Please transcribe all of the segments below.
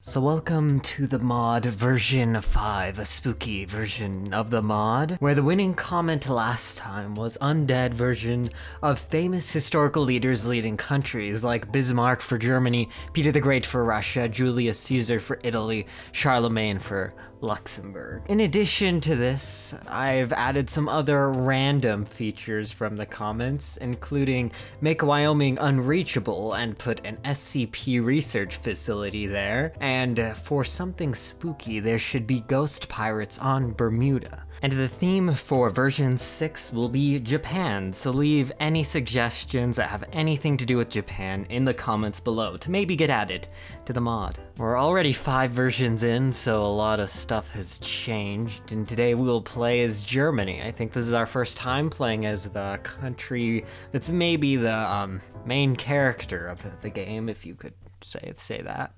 So welcome to the mod version 5, a spooky version of the mod, where the winning comment last time was undead version of famous historical leaders leading countries like Bismarck for Germany, Peter the Great for Russia, Julius Caesar for Italy, Charlemagne for Luxembourg. In addition to this, I've added some other random features from the comments, including make Wyoming unreachable and put an SCP research facility there, and for something spooky, there should be ghost pirates on Bermuda. And the theme for version 6 will be Japan, so leave any suggestions that have anything to do with Japan in the comments below to maybe get added to the mod. We're already 5 versions in, so a lot of stuff has changed, and today we will play as Germany. I think this is our first time playing as the country that's maybe the main character of the game, if you could say that.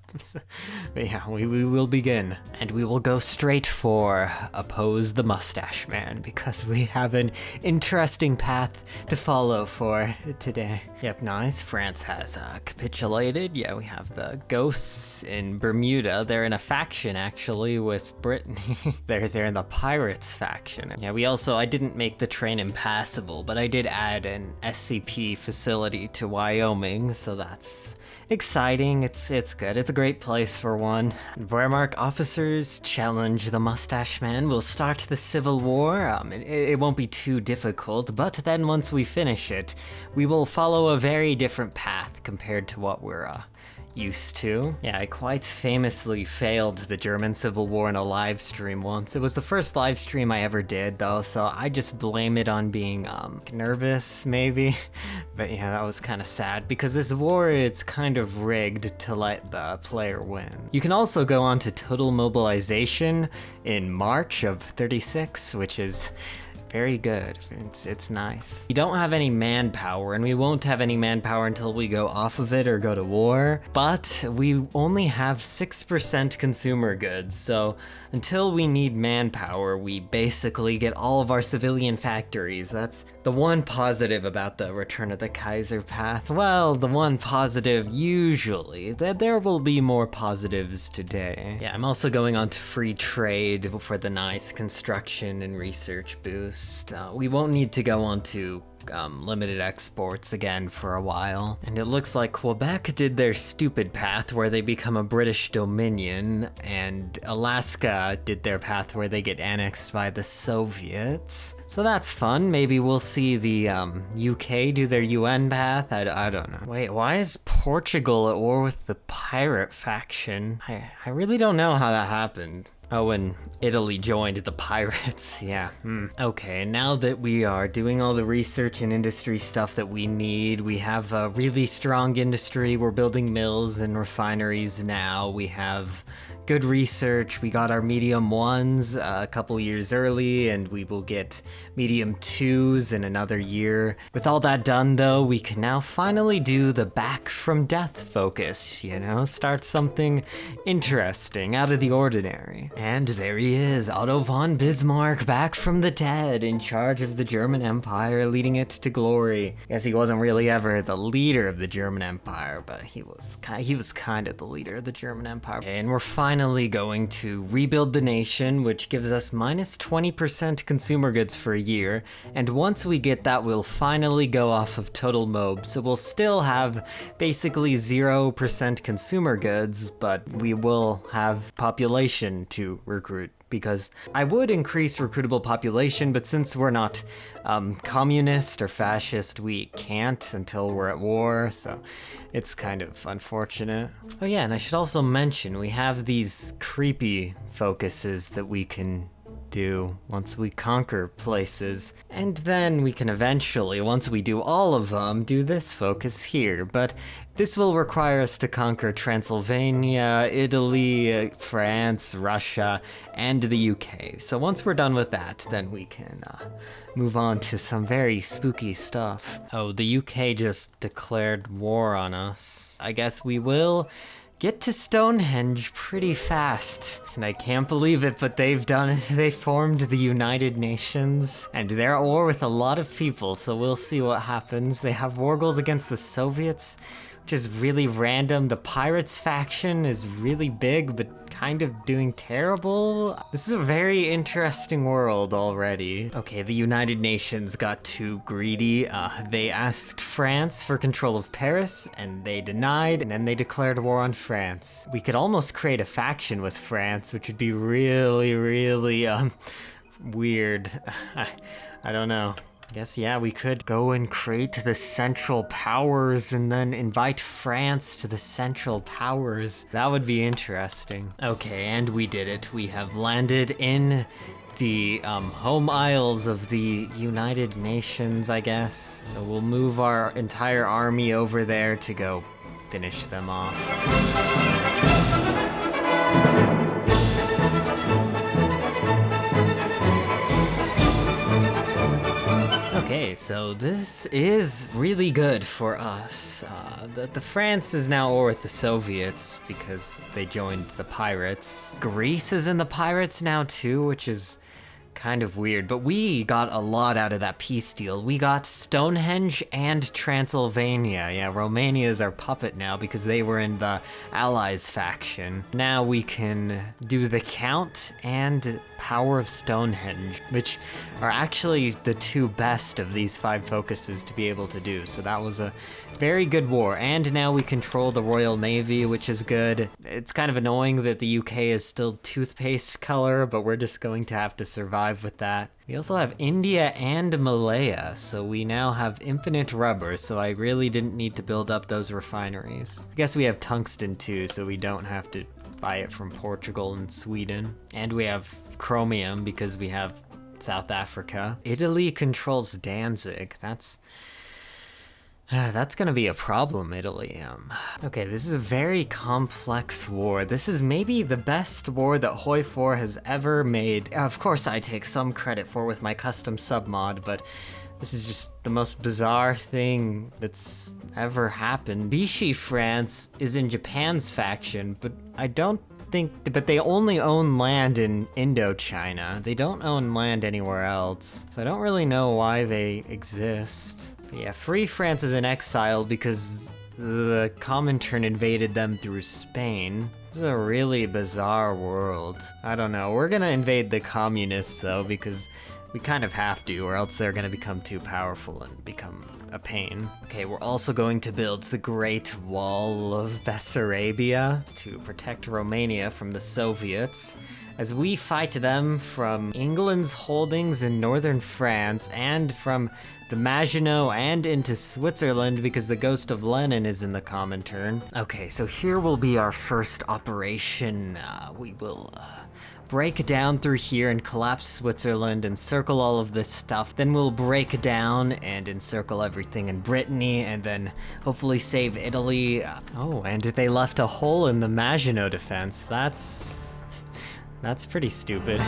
But yeah, we will begin, and we will go straight for oppose the mustache man, because we have an interesting path to follow for today. Yep, nice. France has capitulated. Yeah, we have the ghosts in Bermuda. They're in a faction actually with Brittany. they're in the pirates faction. Yeah, I didn't make the train impassable, but I did add an SCP facility to Wyoming, so that's exciting. It's good. It's a great place for one. Wehrmacht officers challenge the mustache man. We'll start the civil war. It won't be too difficult, but then once we finish it, we will follow a very different path compared to what we're used to. Yeah, I quite famously failed the German Civil War in a live stream once. It was the first live stream I ever did though, so I just blame it on being nervous maybe. But yeah, that was kind of sad because this war is kind of rigged to let the player win. You can also go on to total mobilization in March of 36, which is very good. It's nice. We don't have any manpower, and we won't have any manpower until we go off of it or go to war, but we only have 6% consumer goods, so until we need manpower, we basically get all of our civilian factories. That's the one positive about the Return of the Kaiser path. Well, the one positive usually. There will be more positives today. Yeah, I'm also going on to free trade for the nice construction and research boost. We won't need to go on to limited exports again for a while. And it looks like Quebec did their stupid path where they become a British dominion, and Alaska did their path where they get annexed by the Soviets. So that's fun. Maybe we'll see the UK do their UN path. I don't know. Wait, why is Portugal at war with the pirate faction? I really don't know how that happened. Oh, and Italy joined the pirates, yeah. Okay, now that we are doing all the research and industry stuff that we need, we have a really strong industry, we're building mills and refineries now, we have good research, we got our medium 1s a couple years early, and we will get medium 2s in another year. With all that done though, we can now finally do the back from death focus, you know, start something interesting, out of the ordinary. And there he is, Otto Von Bismarck, back from the dead, in charge of the German Empire, leading it to glory. Guess he wasn't really ever the leader of the German Empire, but he was kind of the leader of the German Empire. And we're finally going to rebuild the nation, which gives us minus 20% consumer goods for a year. And once we get that, we'll finally go off of total mob. So we'll still have basically 0% consumer goods, but we will have population to recruit, because I would increase recruitable population, but since we're not communist or fascist, we can't until we're at war, so it's kind of unfortunate. Oh yeah, and I should also mention, we have these creepy focuses that we can do once we conquer places, and then we can eventually, once we do all of them, do this focus here, but this will require us to conquer Transylvania, Italy, France, Russia, and the UK. So once we're done with that, then we can move on to some very spooky stuff. Oh, the UK just declared war on us. I guess we will get to Stonehenge pretty fast. And I can't believe it, but they formed the United Nations, and they're at war with a lot of people, so we'll see what happens. They have war goals against the Soviets, which which is really random. The pirates faction is really big, but kind of doing terrible. This is a very interesting world already. Okay, the United Nations got too greedy. They asked France for control of Paris, and they denied, and then they declared war on France. We could almost create a faction with France, which would be really, really, weird. I don't know. I guess, yeah, we could go and create the Central Powers and then invite France to the Central Powers. That would be interesting. Okay, and we did it. We have landed in the home isles of the United Nations, I guess. So we'll move our entire army over there to go finish them off. Okay, so this is really good for us. The France is now war with the Soviets because they joined the pirates. Greece is in the pirates now too, which is kind of weird, but we got a lot out of that peace deal. We got Stonehenge and Transylvania. Yeah, Romania is our puppet now because they were in the Allies faction. Now we can do the Count and Power of Stonehenge, which are actually the two best of these 5 focuses to be able to do. So that was a very good war. And now we control the Royal Navy, which is good. It's kind of annoying that the UK is still toothpaste color, but we're just going to have to survive with that. We also have India and Malaya, so we now have infinite rubber, so I really didn't need to build up those refineries. I guess we have tungsten too, so we don't have to buy it from Portugal and Sweden. And we have chromium because we have South Africa. Italy controls Danzig. That's gonna be a problem, Italy. Okay, this is a very complex war. This is maybe the best war that HOI4 has ever made. Of course, I take some credit for with my custom submod, but this is just the most bizarre thing that's ever happened. Vichy France is in Japan's faction, but but they only own land in Indochina. They don't own land anywhere else, so I don't really know why they exist. But yeah, Free France is in exile because the Comintern invaded them through Spain. This is a really bizarre world. I don't know, we're gonna invade the communists though, because we kind of have to, or else they're gonna become too powerful and become a pain. Okay, we're also going to build the Great Wall of Bessarabia to protect Romania from the Soviets, as we fight them from England's holdings in northern France and from the Maginot and into Switzerland because the ghost of Lenin is in the Comintern. Okay, so here will be our first operation. We will break down through here and collapse Switzerland, encircle all of this stuff. Then we'll break down and encircle everything in Brittany, and then hopefully save Italy. Oh, and they left a hole in the Maginot defense. That's pretty stupid.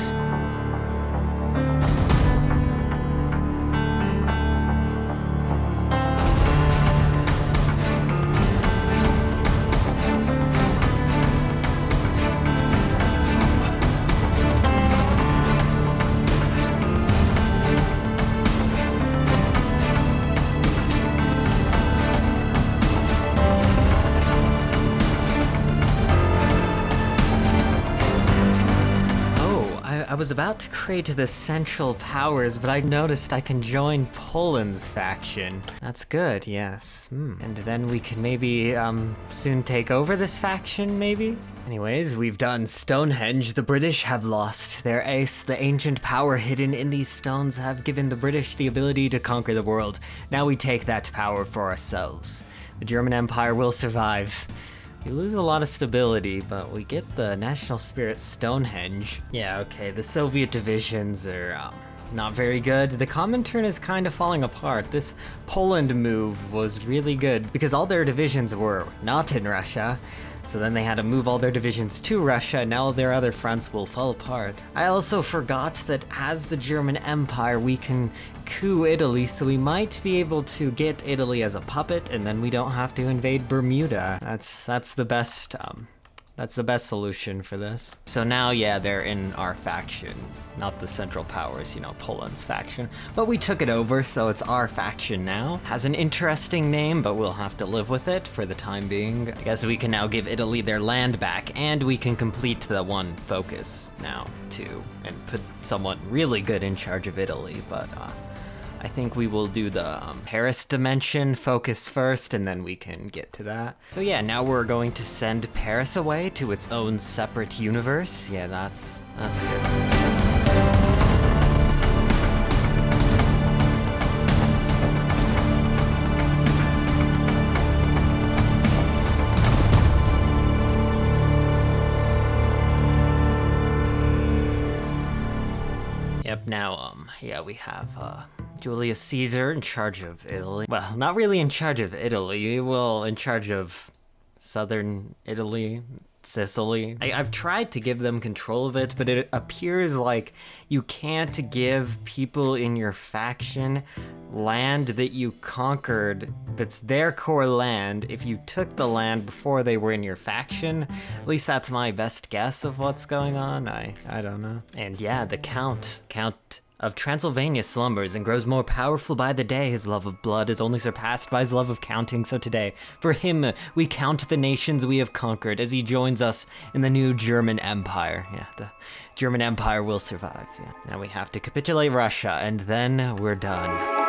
I was about to create the Central Powers, but I noticed I can join Poland's faction. That's good, yes. And then we can maybe, soon take over this faction, maybe? Anyways, we've done Stonehenge. The British have lost their ace. The ancient power hidden in these stones have given the British the ability to conquer the world. Now we take that power for ourselves. The German Empire will survive. We lose a lot of stability, but we get the national spirit Stonehenge. Yeah, okay, the Soviet divisions are not very good. The Comintern is kind of falling apart. This Poland move was really good because all their divisions were not in Russia. So then they had to move all their divisions to Russia, and now their other fronts will fall apart. I also forgot that as the German Empire, we can coup Italy, so we might be able to get Italy as a puppet, and then we don't have to invade Bermuda. That's the best That's the best solution for this. So now, yeah, they're in our faction, not the Central Powers, you know, Poland's faction. But we took it over, so it's our faction now. Has an interesting name, but we'll have to live with it for the time being. I guess we can now give Italy their land back, and we can complete the one focus now, too, and put someone really good in charge of Italy, but I think we will do the Paris dimension focus first, and then we can get to that. So yeah, now we're going to send Paris away to its own separate universe. Yeah, that's good. Yep, now, yeah, we have, Julius Caesar in charge of Italy. Well, not really in charge of Italy, well, in charge of southern Italy, Sicily. I've tried to give them control of it, but it appears like you can't give people in your faction land that you conquered that's their core land if you took the land before they were in your faction. At least that's my best guess of what's going on. I don't know. And yeah, the Count of Transylvania slumbers and grows more powerful by the day. His love of blood is only surpassed by his love of counting, so today, for him, we count the nations we have conquered as he joins us in the new German Empire. Yeah, the German Empire will survive, yeah. Now we have to capitulate Russia, and then we're done.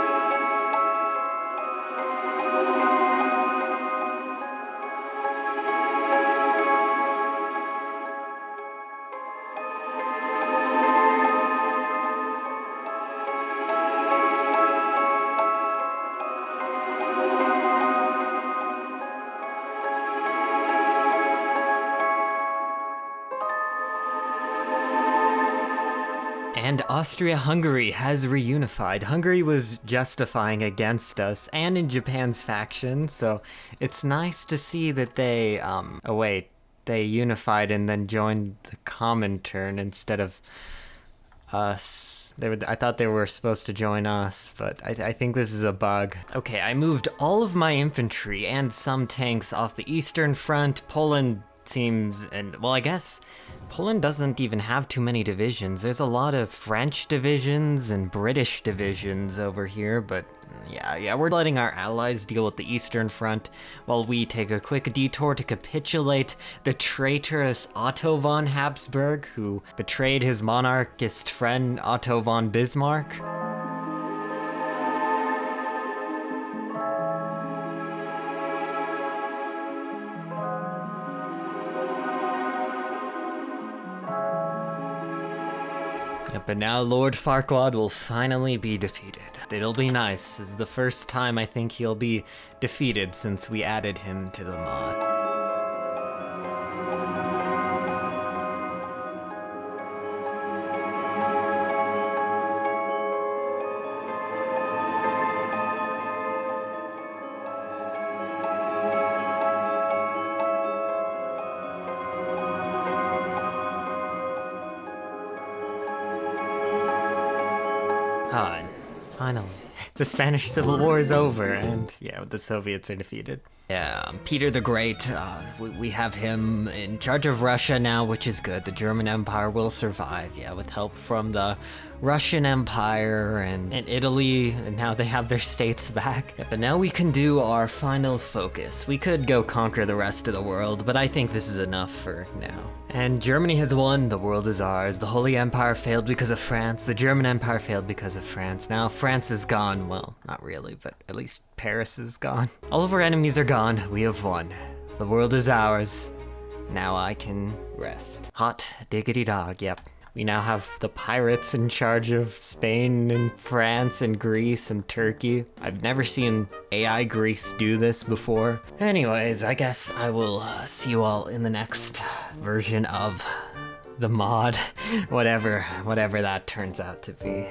And Austria-Hungary has reunified. Hungary was justifying against us and in Japan's faction, so it's nice to see that they, they unified and then joined the Comintern instead of us. I thought they were supposed to join us, but I think this is a bug. Okay, I moved all of my infantry and some tanks off the Eastern Front. Poland seems, and well, I guess Poland doesn't even have too many divisions. There's a lot of French divisions and British divisions over here, but yeah, we're letting our allies deal with the Eastern Front while we take a quick detour to capitulate the traitorous Otto von Habsburg, who betrayed his monarchist friend Otto von Bismarck. But now Lord Farquaad will finally be defeated. It'll be nice. This is the first time I think he'll be defeated since we added him to the mod. And finally, the Spanish Civil War is over, and yeah, the Soviets are defeated. Yeah, Peter the Great, we have him in charge of Russia now, which is good. The German Empire will survive, yeah, with help from the Russian Empire and Italy, and now they have their states back. Yeah, but now we can do our final focus. We could go conquer the rest of the world, but I think this is enough for now. And Germany has won, the world is ours. The Holy Empire failed because of France. The German Empire failed because of France. Now France is gone. Well, not really, but at least Paris is gone. All of our enemies are gone. We have won. The world is ours. Now I can rest. Hot diggity dog, yep. We now have the pirates in charge of Spain and France and Greece and Turkey. I've never seen AI Greece do this before. Anyways, I guess I will see you all in the next version of the mod, whatever that turns out to be.